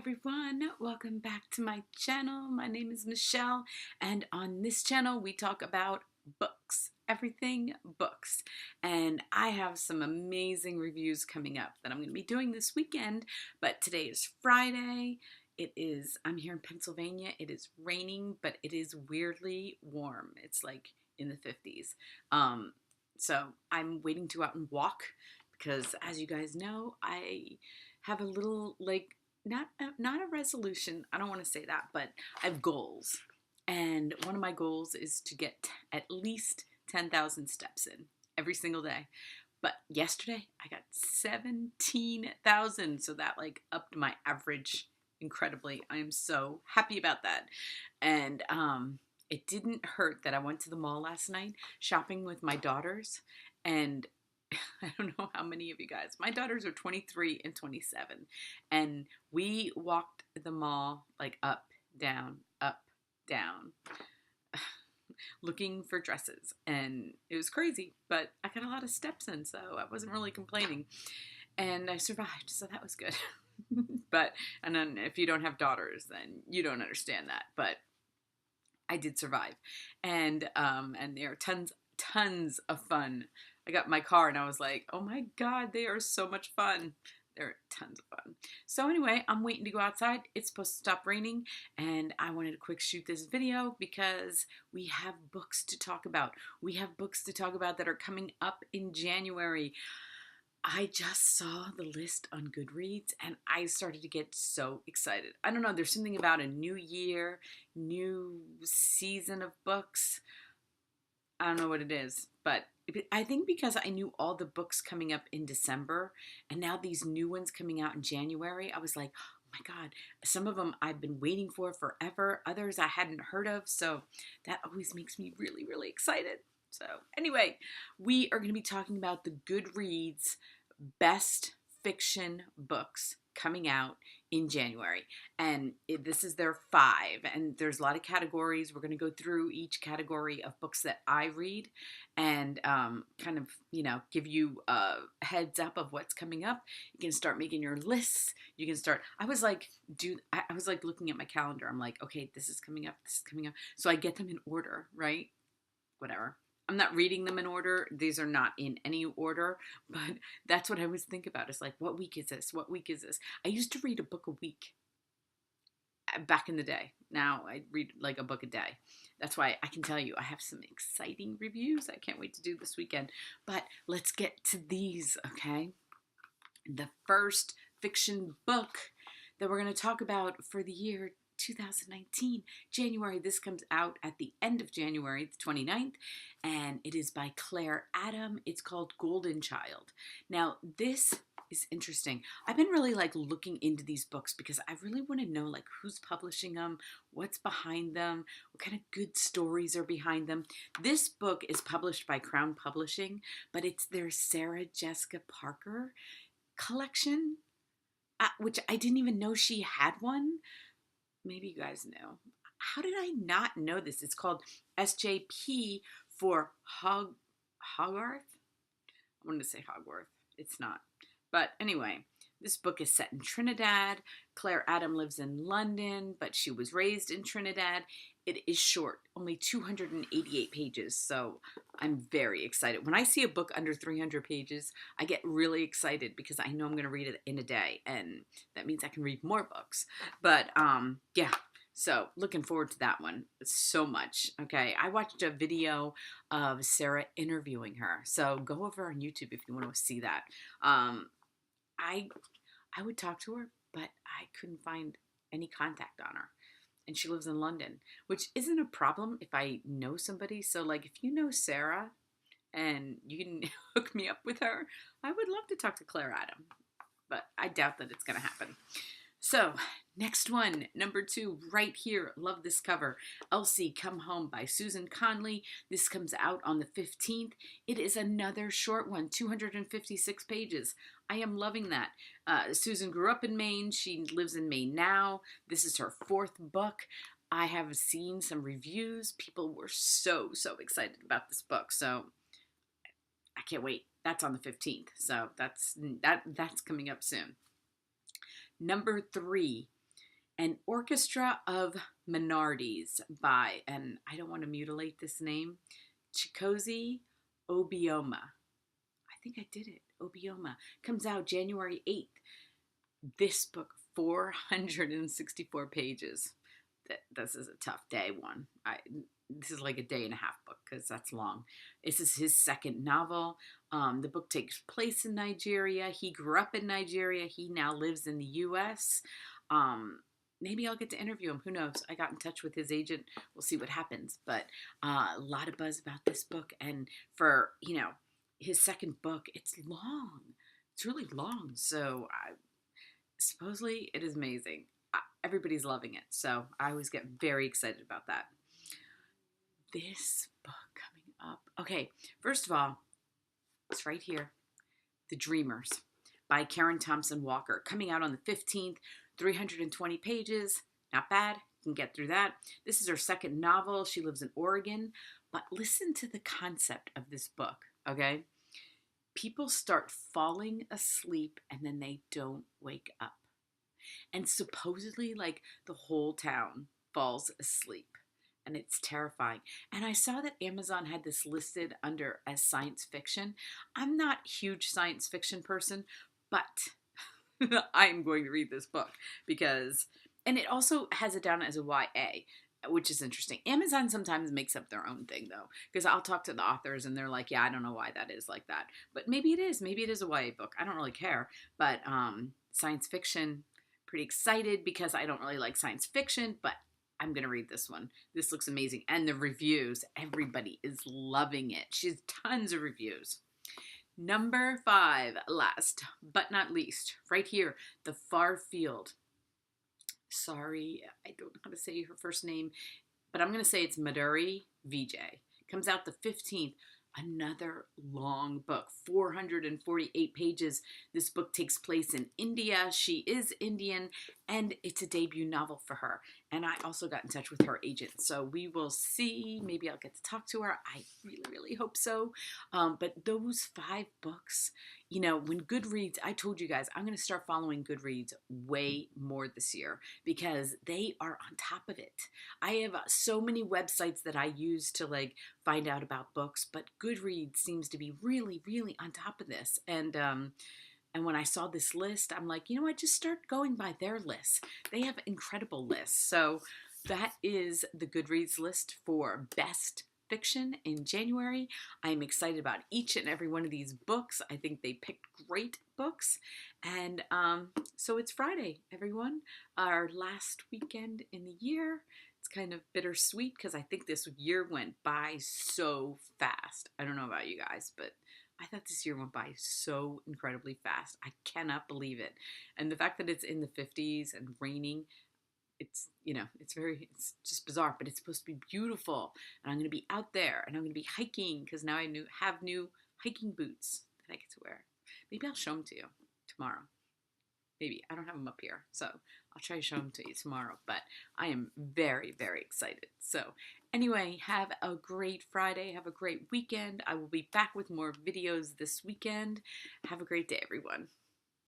everyone, welcome back to my channel. My name is Michelle, and on this channel we talk about books, everything books. And I have some amazing reviews coming up that I'm going to be doing this weekend, but today is Friday. I'm here in Pennsylvania. It is raining, but it is weirdly warm. It's like in the 50s. So I'm waiting to go out and walk because, as you guys know, I have a little, like, not a resolution. I don't want to say that, but I have goals. And one of my goals is to get at least 10,000 steps in every single day. But yesterday I got 17,000. So that like upped my average incredibly. I am so happy about that. And it didn't hurt that I went to the mall last night shopping with my daughters, and I don't know how many of you guys, my daughters are 23 and 27, and we walked the mall like up, down, looking for dresses, and it was crazy, but I got a lot of steps in, so I wasn't really complaining, and I survived, so that was good. And then if you don't have daughters, then you don't understand that, but I did survive, and there are tons of fun. I got my car and I was like, oh my God, they are so much fun. They're tons of fun. So anyway, I'm waiting to go outside. It's supposed to stop raining, and I wanted to quick shoot this video because we have books to talk about. We have books to talk about that are coming up in January. I just saw the list on Goodreads and I started to get so excited. I don't know, there's something about a new year, new season of books. I don't know what it is, but I think because I knew all the books coming up in December and now these new ones coming out in January, I was like, oh my God, some of them I've been waiting for forever, others I hadn't heard of, so that always makes me really, really excited. So anyway, we are going to be talking about the Goodreads best fiction books coming out in January, and this is their 5, and there's a lot of categories. We're going to go through each category of books that I read and kind of, give you a heads up of what's coming up. You can start making your lists. You can start, I was like looking at my calendar. I'm like, okay, this is coming up, so I get them in order, right? Whatever. I'm not reading them in order. These are not in any order, but that's what I always think about. It's like, what week is this? What week is this? I used to read a book a week back in the day. Now I read like a book a day. That's why I can tell you I have some exciting reviews I can't wait to do this weekend. But let's get to these, okay? The first fiction book that we're going to talk about for the year 2019, January. This comes out at the end of January, the 29th, and it is by Claire Adam. It's called Golden Child. Now, this is interesting. I've been really looking into these books because I really want to know who's publishing them, what's behind them, what kind of good stories are behind them. This book is published by Crown Publishing, but it's their Sarah Jessica Parker collection, which I didn't even know she had one. Maybe you guys know. How did I not know this? It's called SJP for Hogarth. I wanted to say Hogwarts. It's not. But anyway, this book is set in Trinidad. Claire Adam lives in London, but she was raised in Trinidad. It is short, only 288 pages, so I'm very excited. When I see a book under 300 pages, I get really excited because I know I'm going to read it in a day, and that means I can read more books. But yeah, so looking forward to that one so much. Okay, I watched a video of Sarah interviewing her, so go over on YouTube if you want to see that. I would talk to her, but I couldn't find any contact on her. And she lives in London, which isn't a problem if I know somebody. So if you know Sarah and you can hook me up with her, I would love to talk to Claire Adam, but I doubt that it's going to happen. So next one, number 2, right here. Love this cover. Elsie, Come Home by Susan Conley. This comes out on the 15th. It is another short one, 256 pages. I am loving that. Susan grew up in Maine. She lives in Maine now. This is her 4th book. I have seen some reviews. People were so excited about this book. So I can't wait. That's on the 15th. So that's coming up soon. Number 3, An Orchestra of Minorities by, and I don't want to mutilate this name, Chikozi Obioma. I think I did it. Obioma. Comes out January 8th. This book, 464 pages. This is a tough day one. This is like a day and a half book because that's long. This is his second novel. The book takes place in Nigeria. He grew up in Nigeria. He now lives in the U.S. Maybe I'll get to interview him. Who knows? I got in touch with his agent. We'll see what happens. But a lot of buzz about this book. And for, his second book, it's long. It's really long. So supposedly it is amazing. Everybody's loving it. So I always get very excited about that. This book coming up. Okay, first of all, it's right here. The Dreamers by Karen Thompson Walker. Coming out on the 15th, 320 pages. Not bad. You can get through that. This is her second novel. She lives in Oregon. But listen to the concept of this book, okay? People start falling asleep and then they don't wake up. And supposedly, like, the whole town falls asleep. And it's terrifying. And I saw that Amazon had this listed under as science fiction. I'm not a huge science fiction person, but I'm going to read this book because, and it also has it down as a YA, which is interesting. Amazon sometimes makes up their own thing though, because I'll talk to the authors and they're like, yeah, I don't know why that is like that. But maybe it is. Maybe it is a YA book. I don't really care. But science fiction, pretty excited because I don't really like science fiction, but I'm going to read this one. This looks amazing. And the reviews, everybody is loving it. She has tons of reviews. Number 5, last but not least, right here, The Farfield. Sorry, I don't know how to say her first name, but I'm going to say it's Maduri Vijay. Comes out the 15th. Another long book, 448 pages. This book takes place in India. She is Indian, and it's a debut novel for her. And I also got in touch with her agent, so we will see. Maybe I'll get to talk to her. I really, really hope so. But those 5 books, when Goodreads, I told you guys, I'm going to start following Goodreads way more this year because they are on top of it. I have so many websites that I use to find out about books, but Goodreads seems to be really, really on top of this. And when I saw this list, I'm like, just start going by their lists. They have incredible lists. So that is the Goodreads list for best fiction in January. I'm excited about each and every one of these books. I think they picked great books. And so it's Friday, everyone. Our last weekend in the year. It's kind of bittersweet because I think this year went by so fast. I don't know about you guys, but I thought this year went by so incredibly fast. I cannot believe it. And the fact that it's in the 50s and raining, it's just bizarre, but it's supposed to be beautiful. And I'm going to be out there and I'm going to be hiking because now I have new hiking boots that I get to wear. Maybe I'll show them to you tomorrow. Maybe. I don't have them up here, so I'll try to show them to you tomorrow. But I am very, very excited. So anyway, have a great Friday. Have a great weekend. I will be back with more videos this weekend. Have a great day, everyone.